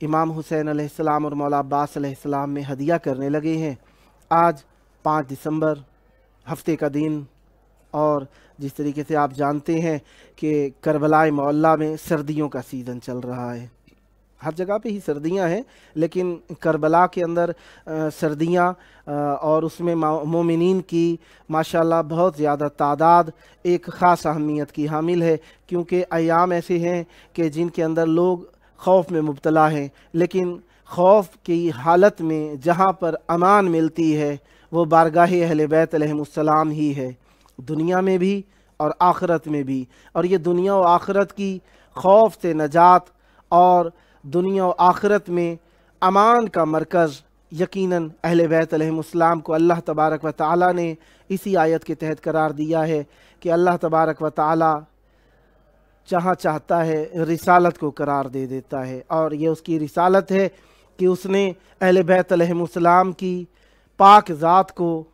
امام حسین علیہ السلام اور مولا عباس علیہ السلام میں ہدیہ کرنے لگے ہیں۔ آج 5 دسمبر ہفتے کا دن، اور جس طریقے سے آپ جانتے ہیں کہ کربلا معلیٰ میں سردیوں کا سیزن چل رہا ہے، ہر جگہ پہ ہی سردیاں ہیں، لیکن کربلا کے اندر سردیاں اور اس میں مومنین کی ماشاءاللہ بہت زیادہ تعداد ایک خاص اہمیت کی حامل ہے، کیونکہ ایام ایسے ہیں کہ جن کے اندر لوگ خوف میں مبتلا ہیں، لیکن خوف کی حالت میں جہاں پر امان ملتی ہے وہ بارگاہ اہل بیت علیہم السلام ہی ہے، دنیا میں بھی اور آخرت میں بھی۔ اور یہ دنیا و آخرت کی خوف سے نجات اور دنیا و آخرت میں امان کا مرکز یقیناً اہل بیت علیہم السلام کو اللہ تبارک و تعالی نے اسی آیت کے تحت قرار دیا ہے کہ اللہ تبارک و تعالی جہاں چاہتا ہے رسالت کو قرار دے دیتا ہے، اور یہ اس کی رسالت ہے کہ اس نے اہل بیت علیہم السلام کی پاک ذات کو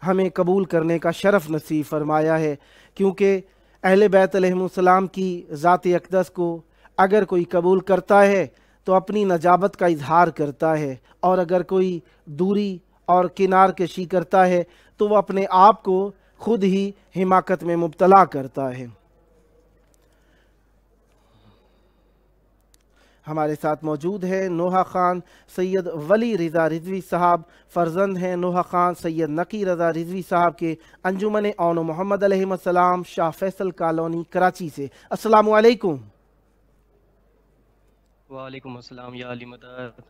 ہمیں قبول کرنے کا شرف نصیب فرمایا ہے، کیونکہ اہل بیت علیہم السلام کی ذات اقدس کو اگر کوئی قبول کرتا ہے تو اپنی نجابت کا اظہار کرتا ہے، اور اگر کوئی دوری اور کنار کشی کرتا ہے تو وہ اپنے آپ کو خود ہی حماقت میں مبتلا کرتا ہے۔ ہمارے ساتھ موجود ہے نوحہ خان سید ولی رضا رضوی صاحب، فرزند ہیں نوحہ خان سید نقی رضا رضوی صاحب کے، انجمن اون محمد علیہ السلام، شاہ فیصل کالونی کراچی سے۔ السلام علیکم۔ وعلیکم السلام یا علی مدد۔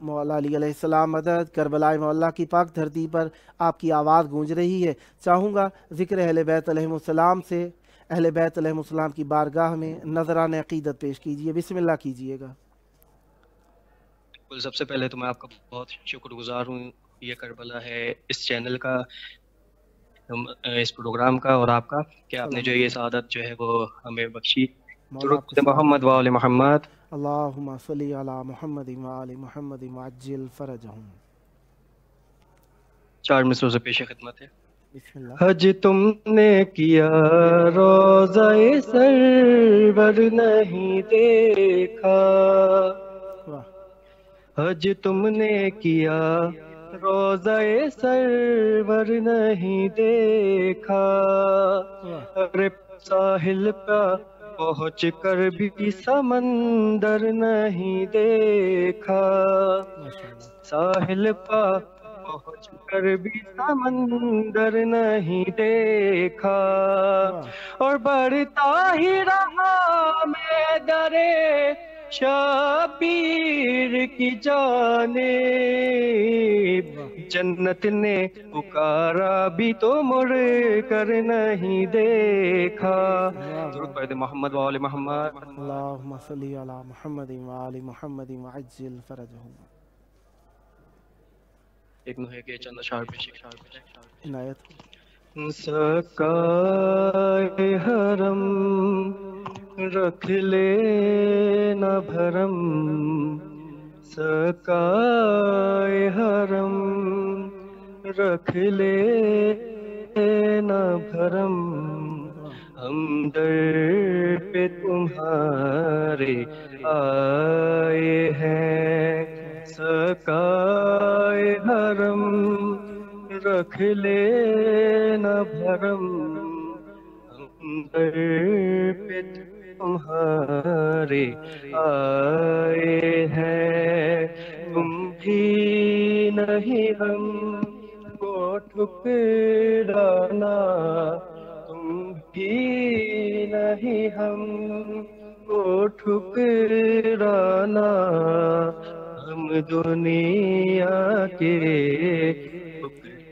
مولا علی علیہ السلام مدد۔ کربلا معلیٰ کی پاک دھرتی پر آپ کی آواز گونج رہی ہے، چاہوں گا ذکر اہل بیت علیہ السلام سے اہل بیت علیہ السلام کی بارگاہ میں نذران عقیدت پیش کیجئے، بسم اللہ کیجئے گا۔ سب سے پہلے تو میں آپ کا بہت شکر گزار ہوں، یہ کربلا ہے اس چینل کا، اس پروگرام کا اور آپ کا، کہ آپ نے جو یہ سعادت جو ہے وہ ہمیں بخشی۔ درود محمد و آل محمد۔ اللہم صلی علی محمد و آل محمد وعجل فرجہم۔ 4 مصروں سے پیش خدمت ہے۔ بسم اللہ۔ حج تم نے کیا روضہ سرور نہیں دیکھا، حج تم نے کیا روضہ سرور نہیں دیکھا، ارے ساحل پہ پہنچ کر بھی سمندر نہیں دیکھا، ساحل پہ پہنچ کر بھی سمندر نہیں دیکھا، اور بڑھتا ہی رہا میں درے شبیر کی جانب، جنت نے پکارا بھی تو مڑ کر نہیں دیکھا۔ درود پڑھ محمد و آل محمد۔ اللہم صلی علی محمد و آل محمد وعجل فرجہم۔ ایک نوحے کے چند اشعار پیش عنایت۔ سکائے حرم رکھ لے نہ بھرم، سکائے حرم رکھ لے نہ بھرم، ہم در پہ تمہارے آئے ہیں، سکائے حرم رکھ لے نہ بھرم، ہم در پہ تمہارے آئے ہیں، تم بھی نہیں ہم کو ٹھکرانا، تم بھی نہیں ہم کو ٹھکرانا، ہم دنیا کے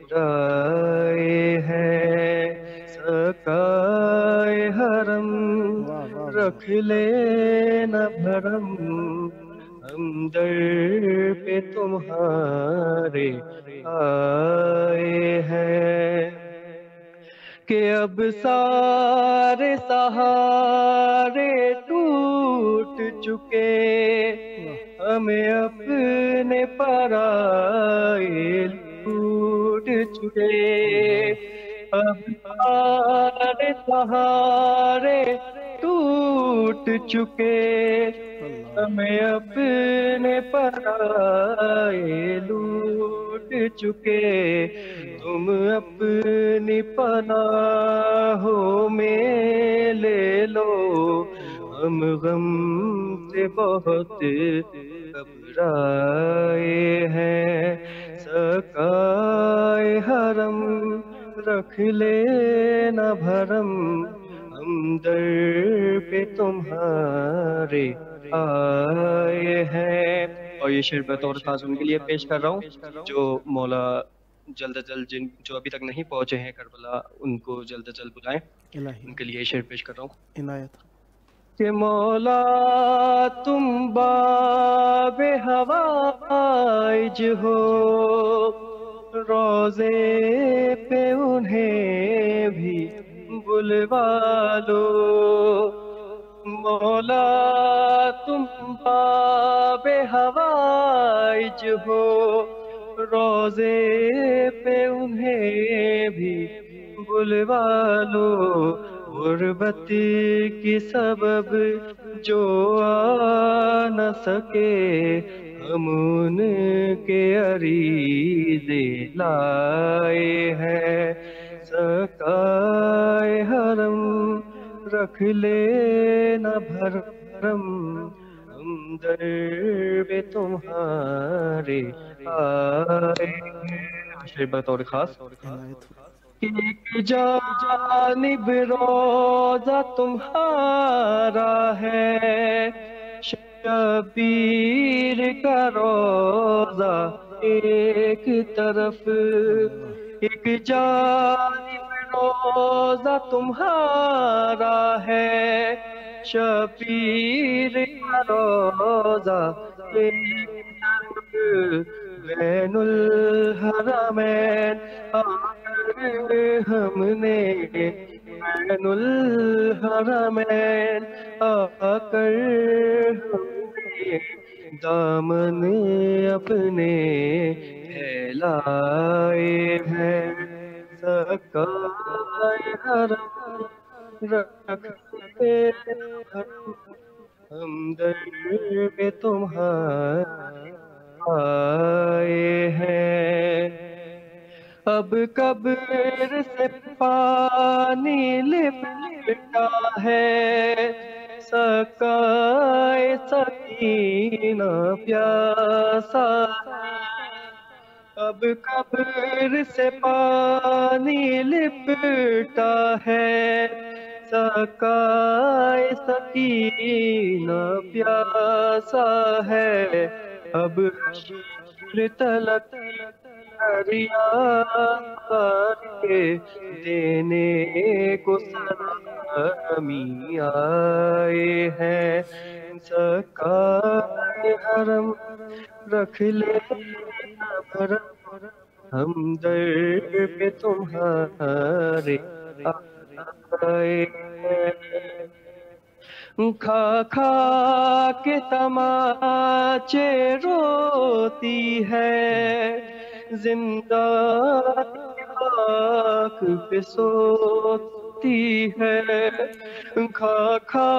ٹھکرائے ہیں، سکائے حرم رکھ لے نہ بھرم، ہم در پہ تمہارے آئے ہیں، کہ اب سارے سہارے ٹوٹ چکے، ہمیں اپنے پرائے لوٹ چکے، اب سارے سہارے ٹوٹ چکے، ہمیں اپنے پرائے لوٹ چکے، تم اپنی پناہوں میں لے لو، ہم غم سے بہت گھبرائے ہیں، سقائے حرم رکھ لینا بھرم، ہم در پہ تمہارے آئے ہیں۔ اور یہ شعر بطور خاص ان کے لیے پیش کر رہا ہوں جو مولا جلد از جلد جو ابھی تک نہیں پہنچے ہیں کربلا، ان کو جلد از جلد بلائیں، الہی ان کے لیے یہ شعر پیش کر رہا ہوں عنایت۔ کہ مولا تم باب ہوائج ہو، روزے پہ انہیں بھی بلوا لو، مولا تم باب ہوائج ہو، روزے پہ انہیں بھی بلوا لو، غربت کی سبب جو آ نہ سکے، ہم ان کے عریضے لائے ہیں، سقائے حرم رکھ لینا بھرم، ہم در پہ تمہارے آئے ہیں۔ شعر بطور خاص عنایت۔ ایک جانب روزہ تمہارا ہے، شبیر کا روزہ ایک طرف، ایک جانب روزہ تمہارا ہے، شبیر کا روزہ ایک طرف، بین الحرمین ہم نے بین الحرمین آ کر ہم نے دامن اپنے پھیلائے ہیں، سقائے حرم رکھتے ہم در پہ تمہارے آئے ہیں، اب قبر سے پانی لپٹا ہے، سقائے سکینہ پیاسا ہے، اب قبر سے پانی لپٹا ہے، سقائے سکینہ پیاسا ہے، اب حشر تلک کے دینے کو سلامی آئے ہیں، سقائے حرم رکھ لینا بھرم، ہم در پہ تمہارے آئے ہیں، کھا کھا کے تماچے روتی ہے، زندان کی خاک پہ سوتی ہے، کھا کھا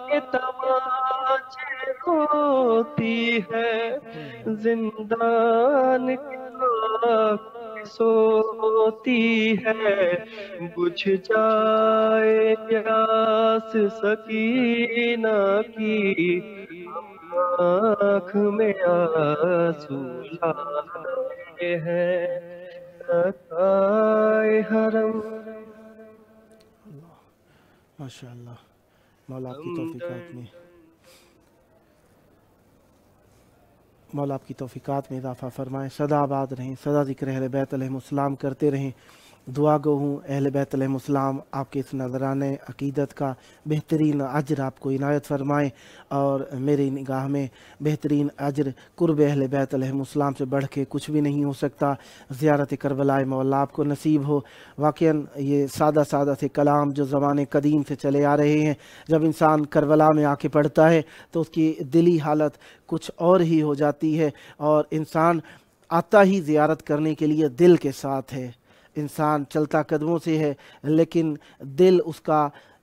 کے تماچے روتی ہے، زندان کی خاک پہ سوتی ہے، بجھ جائے پیاس سکینہ کی، آنکھ میں آنسو لائے ہیں، سقائے حرم ماشاء اللہ، مولا آپ کی توفیقات میں مولا آپ کی توفیقات میں اضافہ فرمائیں، سدا آباد رہیں، سدا ذکر اہل بیت علیہم السلام کرتے رہیں۔ دعا گو ہوں اہل بیت علیہم السلام آپ کے اس نذرانے عقیدت کا بہترین اجر آپ کو عنایت فرمائیں، اور میری نگاہ میں بہترین اجر قرب اہل بیت علیہم السلام سے بڑھ کے کچھ بھی نہیں ہو سکتا۔ زیارت کربلا مولا آپ کو نصیب ہو۔ واقعاً یہ سادہ سادہ سے کلام جو زمانے قدیم سے چلے آ رہے ہیں، جب انسان کربلا میں آ کے پڑھتا ہے تو اس کی دلی حالت کچھ اور ہی ہو جاتی ہے، اور انسان آتا ہی زیارت کرنے کے لیے دل کے ساتھ ہے، انسان چلتا قدموں سے ہے لیکن دل اس کا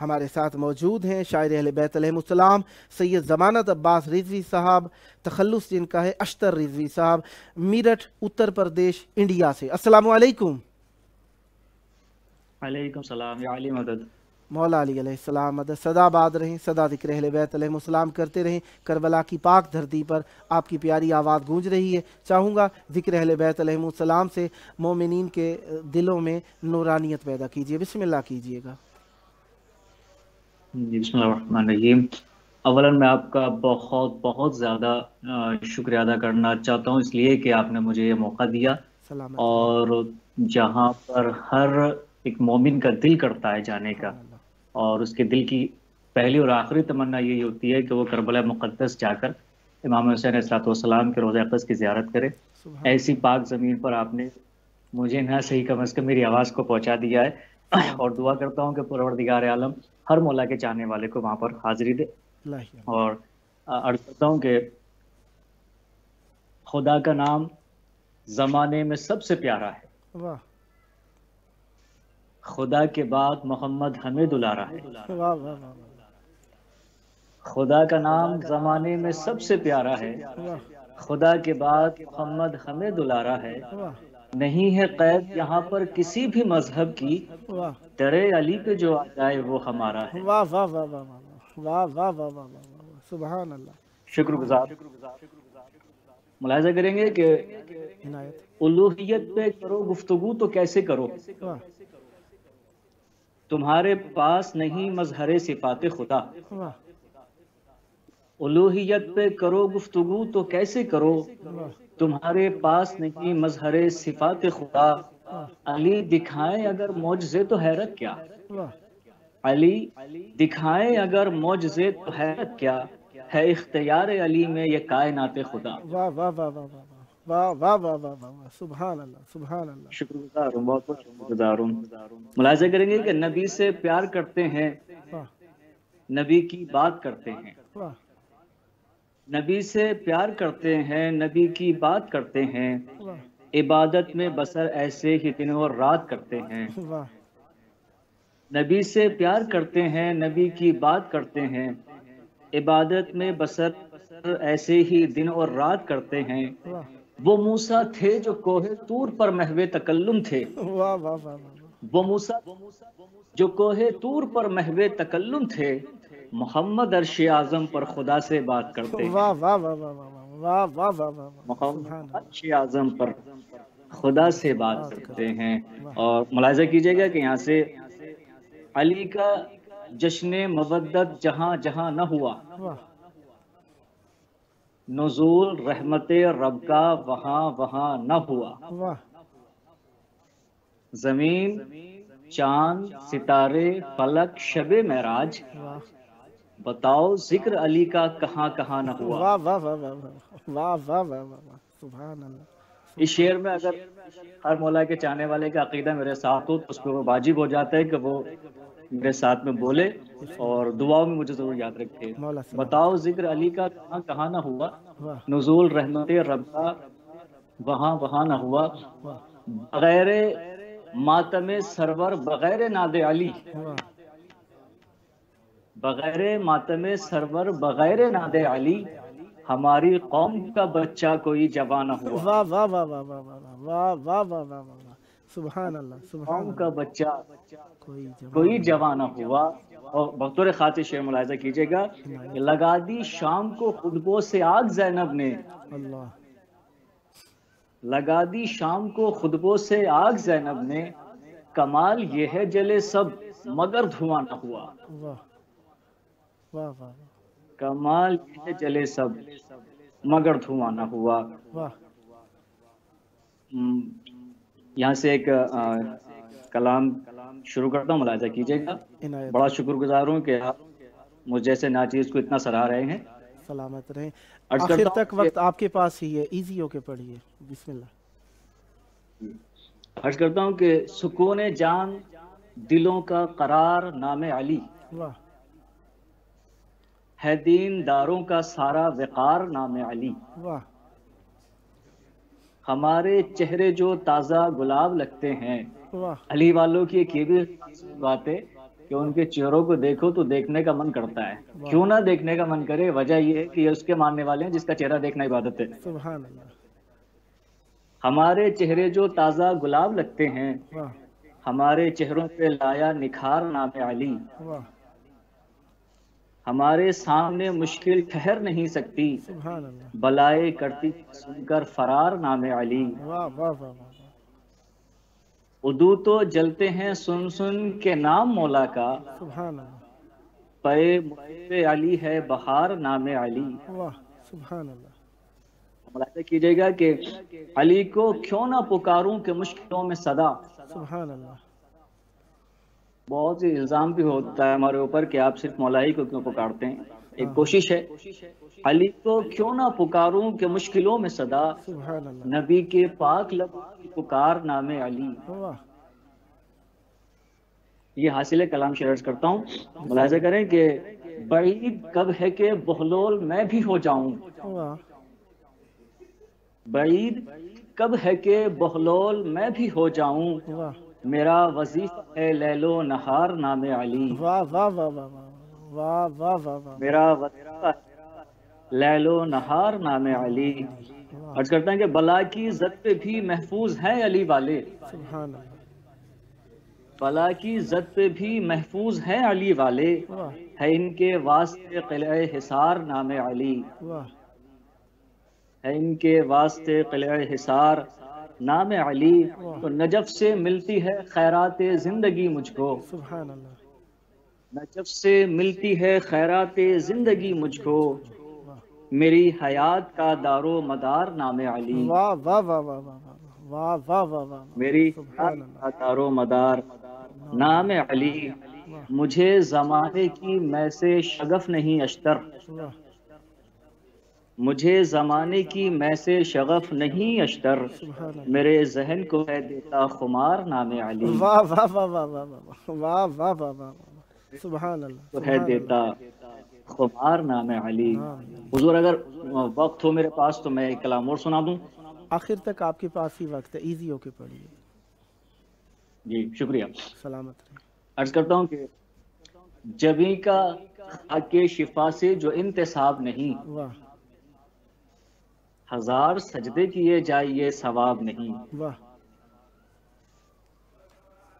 ہمارے ساتھ موجود ہیں شاعر اہل بیت علیہم سید ضمانت عباس رضوی صاحب، تخلص جن کا ہے اشتر رضوی صاحب، میرٹھ اتر پردیش انڈیا سے۔ السلام علیکم۔ علیکم السلام یا علی مدد۔ مولا علی علیہ السلام مدد، سدا باد رہیں، سدا ذکر اہل بیت علیہ السلام کرتے رہیں۔ کربلا کی پاک دھرتی پر آپ کی پیاری آواز گونج رہی ہے۔ چاہوں گا ذکر اہل بیت علیہ السلام سے مومنین کے دلوں میں نورانیت پیدا کیجیے، بسم اللہ کیجیے گا۔ جی بسم اللہ الرحمن الرحیم۔ اولاً میں آپ کا بہت بہت زیادہ شکریہ ادا کرنا چاہتا ہوں، اس لیے کہ آپ نے مجھے یہ موقع دیا، سلامت اور جہاں پر ہر ایک مومن کا دل کرتا ہے جانے کا، اور اس کے دل کی پہلی اور آخری تمنا یہی ہوتی ہے کہ وہ کربلا مقدس جا کر امام حسین علیہ السلام کے روضہ اقدس کی زیارت کرے، ایسی پاک زمین پر آپ نے مجھے نہ صحیح کم از کم میری آواز کو پہنچا دیا ہے، اور دعا کرتا ہوں کہ پروردگار عالم ہر مولا کے چاہنے والے کو وہاں پر حاضری دے۔ اور عرض کرتا ہوں کہ خدا کا نام زمانے میں سب سے پیارا ہے، واہ خدا کے بعد محمد ہمیں دلارا ہے، واہ واہ واہ خدا کا نام زمانے میں سب سے پیارا ہے، خدا کے بعد محمد ہمیں دلارا ہے، نہیں ہے قید یہاں پر کسی بھی مذہب کی، واہ درے علی پہ جو آ جائے وہ ہمارا ہے۔ واہ واہ واہ واہ واہ واہ واہ واہ واہ، سبحان اللہ۔ شکر گزار ملاحظہ کریں گے کہ عنایت الوہیت پہ کرو گفتگو تو کیسے کرو، واہ تمہارے پاس نہیں مظہر صفات خدا، واہ الوہیت پہ کرو گفتگو تو کیسے کرو، واہ تمہارے پاس نہیں مظہر صفات خدا، علی دکھائیں اگر معجزے تو حیرت کیا، واہ علی دکھائیں اگر معجزے تو حیرت کیا، ہے اختیار علی میں یہ کائنات خدا۔ واہ واہ واہ واہ واہ واہ واہ واہ واہ، سبحان اللہ سبحان اللہ۔ شکر گزار ہوں، بہت بہت شکر گزار ہوں۔ ملاحظہ کریں گے کہ نبی سے پیار کرتے ہیں، واہ نبی کی بات کرتے ہیں، واہ نبی سے پیار کرتے ہیں، نبی کی بات کرتے ہیں، واہ عبادت میں بسر ایسے ہی دن اور رات کرتے ہیں، واہ نبی سے پیار کرتے ہیں، نبی کی بات کرتے ہیں، عبادت میں بسر ایسے ہی دن اور رات کرتے ہیں، واہ وہ موسیٰ تھے جو کوہ طور پر محو تکلم تھے، واہ واہ واہ وہ موسیٰ جو کوہ طور پر محو تکلم تھے، محمد عرش اعظم پر خدا سے بات کرتے ہیں، واہ واہ واہ واہ واہ واہ واہ واہ، محمد عرش اعظم پر خدا سے بات کرتے ہیں۔ اور ملاحظہ کیجئے گا کہ یہاں سے علی کا جشن مودت جہاں جہاں نہ ہوا، واہ نزول رحمت رب کا وہاں وہاں نہ ہوا، واہ زمین چاند ستارے فلک شب معراج، واہ بتاؤ ذکر علی کا کہاں کہاں نہ ہوا۔ واہ واہ واہ واہ واہ واہ واہ واہ، سبحان اللہ۔ اس شعر میں اگر ہر مولا کے چاہنے والے کا عقیدہ میرے ساتھ ہو تو اس پہ وہ واجب ہو جاتا ہے کہ وہ میرے ساتھ میں بولے اور دعاؤں میں مجھے ضرور یاد رکھے۔ مولا سلام۔ بتاؤ ذکر علی کا کہاں کہاں نہ ہوا، واہ نزول رحمت رب کا وہاں وہاں نہ ہوا، واہ بغیر ماتم سرور بغیر ناد علی، واہ بغیر ماتم سرور بغیر ناد علی، ہماری قوم کا بچہ کوئی جوان نہ ہوا، واہ واہ واہ واہ واہ واہ واہ واہ واہ واہ، سبحان اللہ سبحان قوم کا اللہ۔ بچہ کوئی کوئی جوان نہ ہوا۔ اور بطور خاطر شعر ملاحظہ کیجئے گا کہ لگا دی شام کو خطبوں سے آگ زینب نے، اللہ لگا دی شام کو خطبوں سے آگ زینب نے، کمال یہ ہے جلے سب مگر دھواں نہ ہوا، واہ واہ واہ کمال یہ ہے جلے سب مگر دھواں نہ ہوا۔ واہ یہاں سے ایک کلام شروع کرتا ہوں، ملاحظہ کیجئے گا۔ عنایت بڑا شکر گزار ہوں کہ آپ مجھ جیسے ناچیز کو اتنا سراہ رہے ہیں۔ سلامت رہیں۔ عرض آخر کرتا ہوں تک وقت آپ کے پاس ہی ہے، ایزی ہو کے پڑھیے، بسم اللہ۔ عرض کرتا ہوں کہ سکون جان دلوں کا قرار نام علی، واہ ہے دین داروں کا سارا وقار نام علی، واہ ہمارے چہرے جو تازہ گلاب لگتے ہیں، واہ علی والوں کی ایک یہ بھی بات ہے کہ ان کے چہروں کو دیکھو تو دیکھنے کا من کرتا ہے. کیوں نہ دیکھنے کا من کرے؟ وجہ یہ ہے کہ یہ اس کے ماننے والے ہیں جس کا چہرہ دیکھنا عبادت ہے. سبحان اللہ. ہمارے چہرے جو تازہ گلاب لگتے ہیں، واہ ہمارے چہروں پہ لایا نکھار نام علی. واہ. ہمارے سامنے مشکل ٹھہر نہیں سکتی، سبحان اللہ. بلائے کرتی سن کر فرار نام علی. واہ واہ واہ واہ. ادو تو جلتے ہیں سن سن کے نام مولا کا، سبحان اللہ. پے محب علی ہے بہار نام علی. واہ سبحان اللہ. ملاحظہ کیجیے گا کہ علی کو کیوں نہ پکاروں کہ مشکلوں میں صدا. سبحان اللہ. بہت سی الزام بھی ہوتا ہے ہمارے اوپر کہ آپ صرف مولا ہی کو کیوں پکارتے ہیں. ایک کوشش ہے علی کو کیوں نہ پکاروں کہ مشکلوں میں صدا، سبحان اللہ. نبی کے پاک لب کی پکار نام علی. واہ یہ حاصل کلام شیئر کرتا ہوں. ملاحظہ کریں کہ بعید کب ہے کہ بہلول میں بھی ہو جاؤں. واہ. بعید کب ہے کہ بہلول میں بھی ہو جاؤں، واہ میرا وظیفہ ہے لیل و نہار نام علی. واہ واہ واہ واہ واہ واہ واہ واہ. میرا وظیفہ ہے لیل و نہار نام علی. عرض کرتے ہیں کہ بلا کی زد پہ بھی محفوظ ہیں علی والے. سبحان اللہ. بلا کی زد پہ بھی محفوظ ہیں علی والے، واہ ہے ان کے واسطے قلعہ حصار نام علی. واہ. ہے ان کے واسطے قلعہ حصار نام علی. تو نجف سے ملتی ہے خیرات زندگی مجھ کو، سبحان اللہ. نجف سے ملتی ہے خیرات زندگی مجھ کو، واہ میری حیات کا دار و مدار نام علی. واہ واہ واہ واہ واہ واہ واہ واہ واہ. میری سبحان حیات کا دار و مدار نام علی. مجھے زمانے کی میں سے شگف نہیں اشتر، واہ مجھے زمانے کی میں سے شغف نہیں اشتر، سبحان اللہ. میرے ذہن کو ہے دیتا خمار نام علی. واہ واہ واہ واہ واہ واہ واہ واہ واہ واہ. سبحان اللہ. کو ہے دیتا خمار نام علی. ہاں. حضور اگر وقت ہو میرے پاس تو میں ایک کلام اور سنا دوں. آخر تک آپ کے پاس ہی وقت ہے، ایزی ہو کے پڑھیے. جی شکریہ. سلامت رہے. عرض کرتا ہوں کہ جبیں کا خاک شفا سے جو انتصاب نہیں، واہ ہزار سجدے کیے جائیے ثواب نہیں. واہ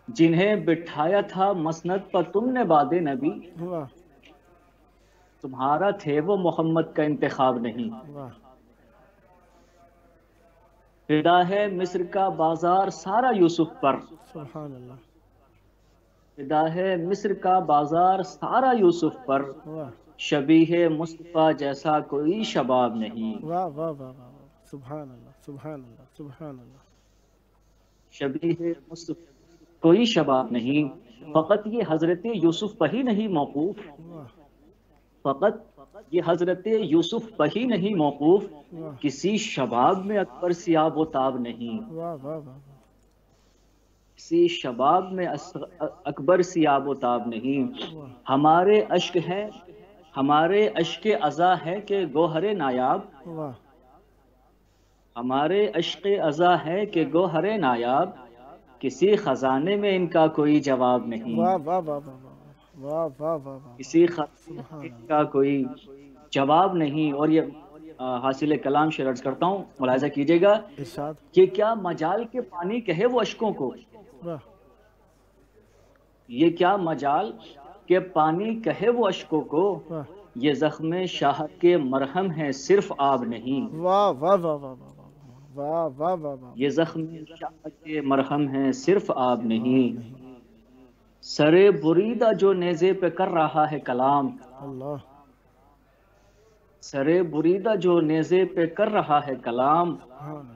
جنہیں بٹھایا تھا مسند پر تم نے باد نبی، واہ تمہارا تھے وہ محمد کا انتخاب نہیں. واہ. فدا ہے مصر کا بازار سارا یوسف پر، سبحان اللہ. فدا ہے مصر کا بازار سارا یوسف پر، واہ شبیہ مصطفیٰ جیسا کوئی شباب نہیں. واہ واہ واہ واہ. سبحان اللہ سبحان اللہ سبحان اللہ. شبیہ مصطفیٰ کوئی شباب نہیں. فقط یہ حضرت یوسف پر ہی نہیں موقوف، واہ فقط یہ حضرت یوسف پر ہی نہیں موقوف، واہ کسی شباب میں اکبر سیاب و تاب نہیں. واہ واہ واہ. کسی شباب میں اکبر سیاب و تاب نہیں. واہ ہمارے اشک ہیں، ہمارے اشک عزا ہے کہ گوہر نایاب، واہ ہمارے اشک عزا ہے کہ گوہر نایاب، کسی خزانے میں ان کا کوئی جواب نہیں. واہ واہ واہ واہ واہ واہ واہ. کسی خزانے میں ان کا کوئی جواب نہیں. اور یہ حاصل کلام شیئر کرتا ہوں. ملاحظہ کیجیے گا ارشاد. کہ کیا مجال کے پانی کہے وہ اشکوں کو، واہ یہ کیا مجال کہ پانی کہے وہ اشکوں کو، واہ یہ زخم شاہد کے مرہم ہے صرف آب نہیں. واہ واہ واہ واہ واہ واہ واہ واہ. یہ زخم شاہد کے مرہم ہے صرف آب نہیں. سرے بریدہ جو نیزے پہ کر رہا ہے کلام، اللہ. سرے بریدہ جو نیزے پہ کر رہا ہے کلام،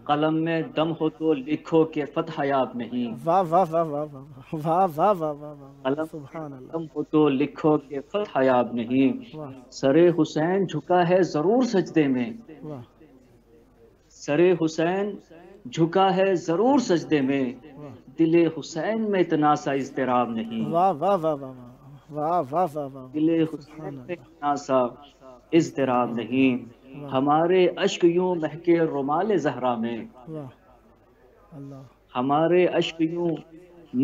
قلم میں دم ہو تو لکھو کہ فتح یاب نہیں. واہ واہ واہ واہ واہ واہ واہ واہ. قلم سبحان میں اللہ. دم ہو تو لکھو کہ فتح یاب نہیں. واہ سرے حسین جھکا ہے ضرور سجدے میں، واہ سرے حسین جھکا ہے ضرور سجدے میں، دل حسین میں اتنا سا اضطراب نہیں. واہ واہ واہ واہ واہ واہ واہ واہ. دل حسین میں اتنا سا اضطراب نہیں. ہمارے اشک یوں مہکے رومال زہرا میں، واہ اللہ. ہمارے اشک یوں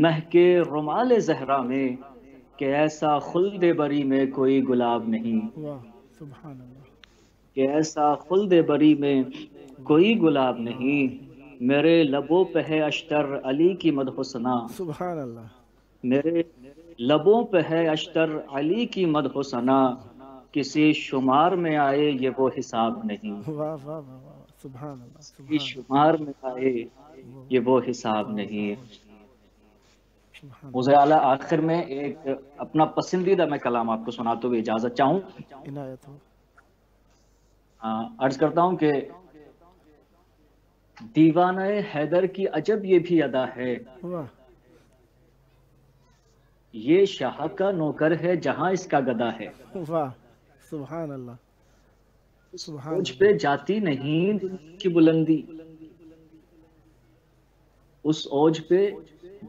مہکے رومال زہرا میں، کہ ایسا خلد بری میں کوئی گلاب نہیں، واہ سبحان اللہ، کہ ایسا خلد بری میں کوئی گلاب نہیں، میرے لبوں پہ ہے اشتر علی کی مدح و ثنا، سبحان اللہ، میرے لبوں پہ ہے اشتر علی کی مدح و ثنا، کسی شمار میں آئے یہ وہ حساب نہیں، واہ واہ واہ واہ، سبحان اللہ، کسی سبحان شمار میں آئے یہ وہ حساب نہیں۔ موضوع اعلیٰ آخر میں ایک اپنا پسندیدہ میں کلام آپ کو سناتے ہوئے اجازت چاہوں، عنایت ہو، عرض کرتا ہوں کہ دیوانہ حیدر کی عجب یہ بھی ادا ہے، واہ یہ شاہ کا نوکر ہے جہاں اس کا گدا ہے، واہ سبحان اللہ، سبحان اوج پہ جاتی نہیں دنیا کی بلندی، اس اوج پہ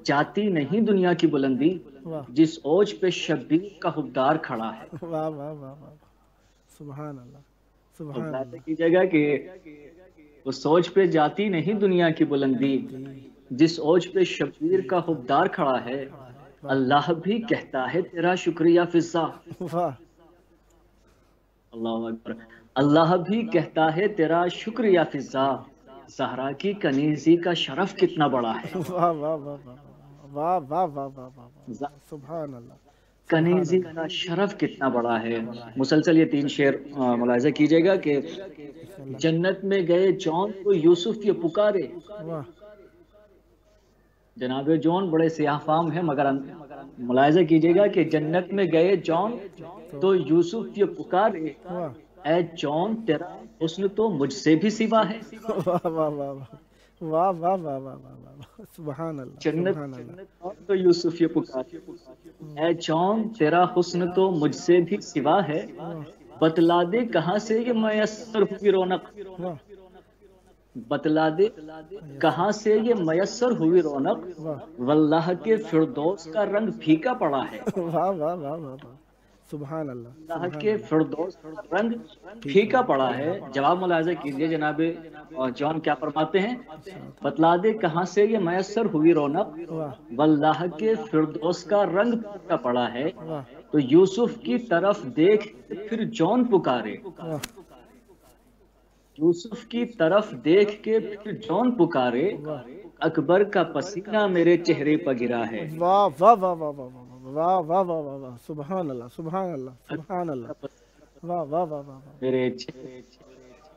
جاتی نہیں دنیا کی بلندی، واہ جس اوج پہ شبیر کا حبدار کھڑا ہے۔ واہ واہ واہ واہ، سبحان اللہ، سبحان ملاحظہ اللہ، کیجیے گا کہ اس اوج پہ جاتی نہیں دنیا کی بلندی، جس اوج پہ شبیر کا حبدار کھڑا ہے، اللہ بھی کہتا ہے تیرا شکریہ فضا، واہ اللہ اکبر، اللہ بھی کہتا ہے تیرا شکریہ فضا، زہرا کی کنیزی کا شرف کتنا بڑا ہے، واہ واہ واہ واہ واہ واہ واہ واہ، سبحان اللہ، کنیزی کا شرف کتنا بڑا ہے۔ مسلسل یہ 3 شعر ملاحظہ کیجیے گا کہ جنت میں گئے جون کو یوسف یہ پکارے، واہ جناب جون بڑے سیاہ فام ہیں، مگر ملاحظہ کیجیے گا کہ جنت میں گئے جون تو یوسف یہ پکارے، واہ اے جون تیرا حسن تو مجھ سے بھی سوا ہے، واہ واہ واہ واہ واہ واہ واہ واہ، سبحان اللہ، جنت سبحان اللہ، تو یوسف یہ پکارے، اے جون تیرا حسن تو مجھ سے بھی سوا ہے، بتلا دے کہاں سے یہ میسر ہوئی رونق، واہ بتلا دے کہاں سے یہ میسر ہوئی رونق، واللہ کے فردوس کا رنگ پھیکا پڑا ہے، واہ واہ واہ واہ، سبحان اللہ، اللہ کے فردوس کا رنگ پھیکا پڑا ہے۔ جواب ملاحظہ کیجئے جناب جون کیا فرماتے ہیں، بتلا دے کہاں سے یہ میسر ہوئی رونق، واللہ کے فردوس کا رنگ پھیکا پڑا ہے، تو یوسف کی طرف دیکھ پھر جون پکارے، یوسف کی طرف دیکھ کے پھر جون پکارے، اکبر کا پسینہ میرے چہرے پر گرا ہے، واہ واہ واہ واہ واہ واہ واہ واہ واہ واہ، سبحان اللہ، سبحان اللہ، سبحان اللہ، واہ واہ واہ واہ میرے چہرے،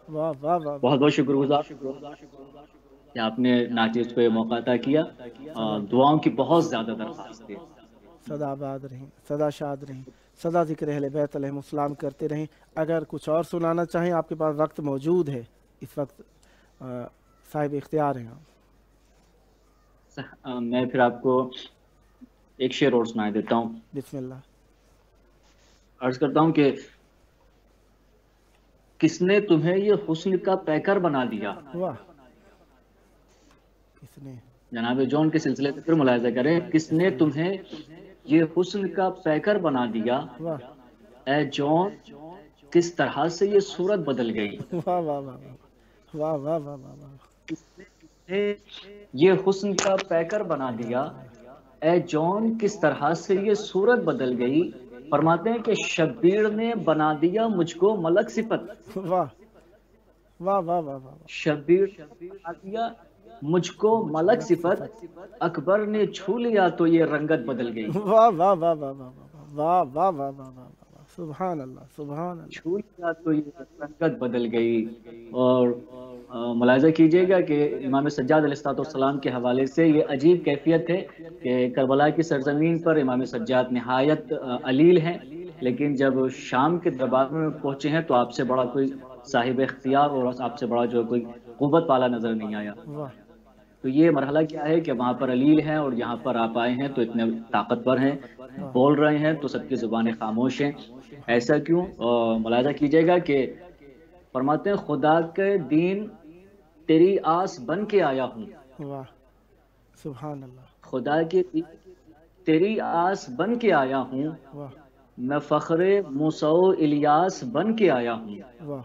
واہ واہ واہ، بہت بہت شکر گزار کہ آپ نے ناچیز کو یہ موقع عطا کیا، دعاؤں کی بہت زیادہ درخواست ہے، سدا آباد رہیں، سدا شاد رہیں، سدا ذکر اہل بیت علیہم السلام کرتے رہیں۔ اگر کچھ اور سنانا چاہیں آپ کے پاس وقت موجود ہے، اس وقت صاحب اختیار ہیں آپ۔ میں پھر آپ کو ایک شعر اور سنائے دیتا ہوں، بسم اللہ۔ عرض کرتا ہوں کہ کس نے تمہیں یہ حسن کا پیکر بنا دیا، واہ، کس نے، جناب جون کے سلسلے سے پھر ملاحظہ کریں، کس نے تمہیں یہ حسن کا پیکر بنا دیا، واہ اے جون کس طرح سے یہ صورت بدل گئی، واہ واہ واہ واہ واہ واہ واہ واہ، یہ حسن کا پیکر بنا دیا، اے جون کس طرح سے یہ صورت بدل گئی، فرماتے ہیں کہ شبیر نے بنا دیا مجھ کو ملک صفت، واہ واہ واہ واہ واہ، شبیر نے بنا دیا مجھ کو ملک صفت، اکبر نے چھو لیا تو یہ رنگت بدل گئی، واہ واہ واہ واہ واہ واہ واہ واہ واہ واہ، سبحان اللہ، سبحان اللہ، چھو لیا تو یہ رنگت بدل گئی۔ اور ملاحظہ کیجئے گا کہ امام سجاد علیہ السلام کے حوالے سے یہ عجیب کیفیت ہے کہ کربلا کی سرزمین پر امام سجاد نہایت علیل ہیں، لیکن جب شام کے دربار میں پہنچے ہیں تو آپ سے بڑا کوئی صاحب اختیار اور آپ سے بڑا جو کوئی قوت والا نظر نہیں آیا۔ تو یہ مرحلہ کیا ہے کہ وہاں پر علیل ہیں اور یہاں پر آپ آئے ہیں تو اتنے طاقتور ہیں، بول رہے ہیں تو سب کی زبانیں خاموش ہیں، ایسا کیوں؟ ملاحظہ کیجئے گا کہ فرماتے ہیں خدا کے دین تیری آس بن کے آیا ہوں، واہ سبحان اللہ، خدا کے دین تیری آس بن کے آیا ہوں، واہ میں فخر موسیٰ و الیاس بن کے آیا ہوں، واہ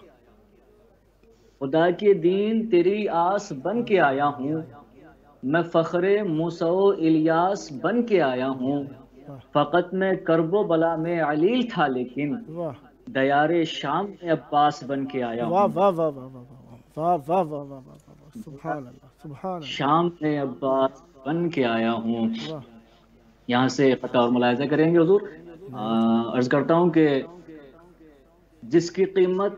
خدا کے دین تیری آس بن کے آیا ہوں، میں فخر موسیٰ و الیاس بن کے آیا ہوں، فقط میں کرب و بلا میں علیل تھا لیکن واہ دیار شام میں عباس بن کے آیا واہ ہوں. واہ واہ واہ واہ واہ واہ واہ واہ واہ واہ، سبحان اللہ سبحان اللہ. شام میں عباس بن کے آیا ہوں. واہ یہاں سے قطع اور ملاحظہ کریں گے حضور. عرض کرتا ہوں کہ جس کی قیمت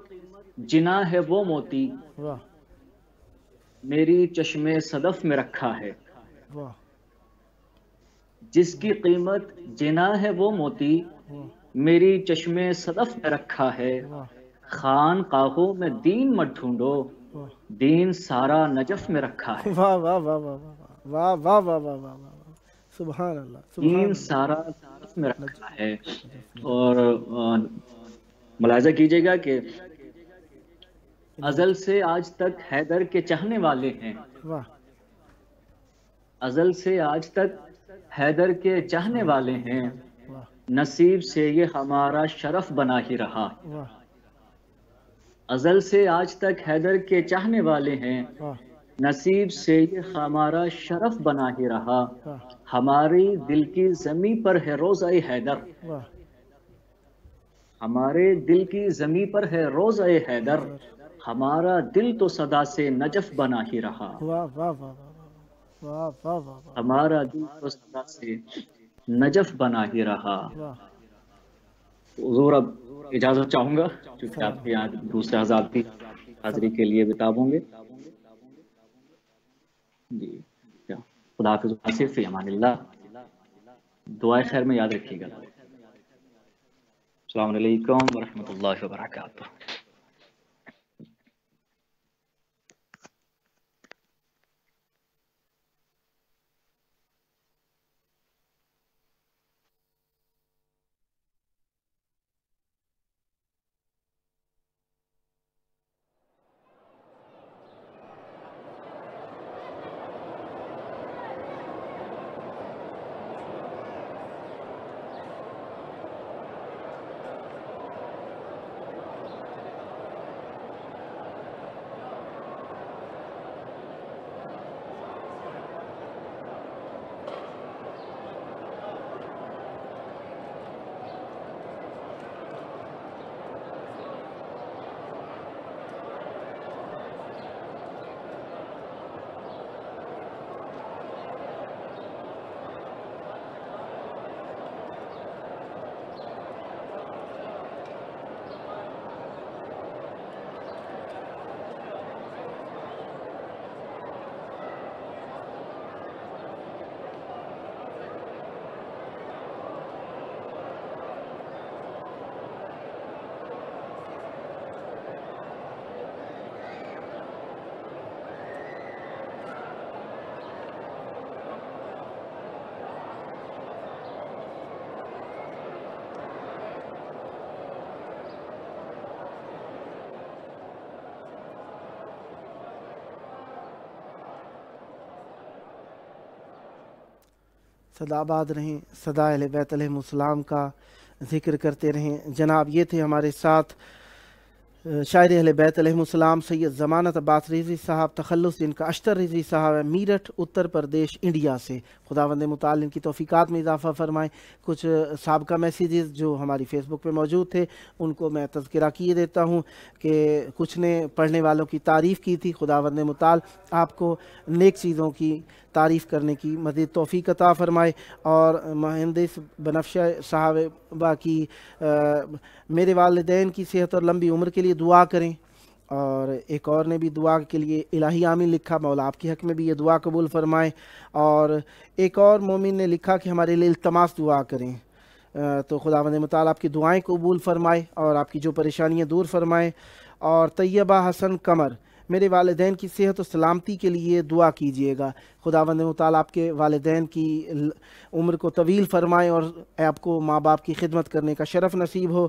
جنا ہے وہ موتی واہ میری چشمے صدف میں رکھا ہے. واہ جس کی قیمت جنا ہے وہ موتی واہ میری چشمے صدف میں رکھا ہے. واہ خان قاہوں میں دین مت ڈھونڈو واہ دین سارا نجف میں رکھا ہے. واہ واہ واہ واہ واہ واہ واہ واہ واہ واہ، سبحان اللہ سبحان دین اللہ. سارا نجف میں رکھا ہے. اور ملاحظہ کیجئے گا کہ ازل سے آج تک حیدر کے چاہنے والے ہیں. واہ ازل سے آج تک حیدر کے چاہنے والے ہیں. واہ نصیب سے یہ ہمارا شرف بنا ہی رہا. واہ ازل سے آج تک حیدر کے چاہنے والے ہیں. واہ نصیب سے یہ ہمارا شرف بنا ہی رہا. واہ ہماری دل کی زمیں پر ہے روزہ حیدر. واہ ہمارے دل کی زمیں پر ہے روزہ حیدر. ہمارا دل تو صدا سے نجف بنا ہی رہا. واہ واہ واہ واہ واہ واہ واہ ہمارا دل تو صدا سے نجف بنا ہی رہا. واہ. حضور اب اجازت چاہوں گا کیونکہ آپ کے یہاں دوسرے حضرات بھی حاضری کے لیے بتاب ہوں گے. جی خدا حافظ. آصف فی امان اللہ. دعائے خیر میں یاد رکھیے گا. السلام علیکم ورحمۃ اللہ وبرکاتہ. صدا آباد رہیں، صدا اہل بیت علیہ السلام کا ذکر کرتے رہیں. جناب یہ تھے ہمارے ساتھ شاعر اہل بیت علیہ السلام سید ضمانت عباس رضوی صاحب تخلص جن کا اشتر رضوی صاحب ہے، میرٹھ اتر پردیش انڈیا سے. خداوند متعال ان کی توفیقات میں اضافہ فرمائیں. کچھ سابقہ میسیجز جو ہماری فیس بک پہ موجود تھے ان کو میں تذکرہ کیے دیتا ہوں کہ کچھ نے پڑھنے والوں کی تعریف کی تھی. خداوند متعال آپ کو نیک چیزوں کی تعریف کرنے کی مزید توفیق عطا فرمائے. اور مہندس بنفشہ صاحبہ کی میرے والدین کی صحت اور لمبی عمر کے لیے دعا کریں. اور ایک اور نے بھی دعا کے لیے الہی آمین لکھا، مولا آپ کے حق میں بھی یہ دعا قبول فرمائیں. اور ایک اور مومن نے لکھا کہ ہمارے لیے التماس دعا کریں. تو خداوند متعال آپ کی دعائیں قبول فرمائے اور آپ کی جو پریشانیاں دور فرمائے. اور طیبہ حسن قمر میرے والدین کی صحت و سلامتی کے لیے دعا کیجیے گا. خداوند متعال آپ کے والدین کی عمر کو طویل فرمائیں اور آپ کو ماں باپ کی خدمت کرنے کا شرف نصیب ہو.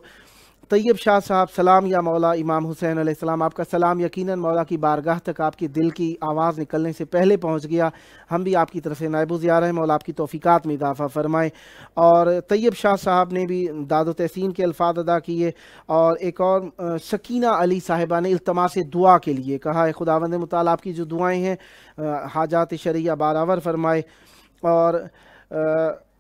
طیب شاہ صاحب سلام یا مولا امام حسین علیہ السلام. آپ کا سلام یقیناً مولا کی بارگاہ تک آپ کی دل کی آواز نکلنے سے پہلے پہنچ گیا. ہم بھی آپ کی طرف سے نائب و زیارہ ہیں، مولا آپ کی توفیقات میں اضافہ فرمائیں. اور طیب شاہ صاحب نے بھی داد و تحسین کے الفاظ ادا کیے. اور ایک اور سکینہ علی صاحبہ نے التماس دعا کے لیے کہا ہے. خداوند متعال آپ کی جو دعائیں ہیں حاجات شرعیہ برابر فرمائے. اور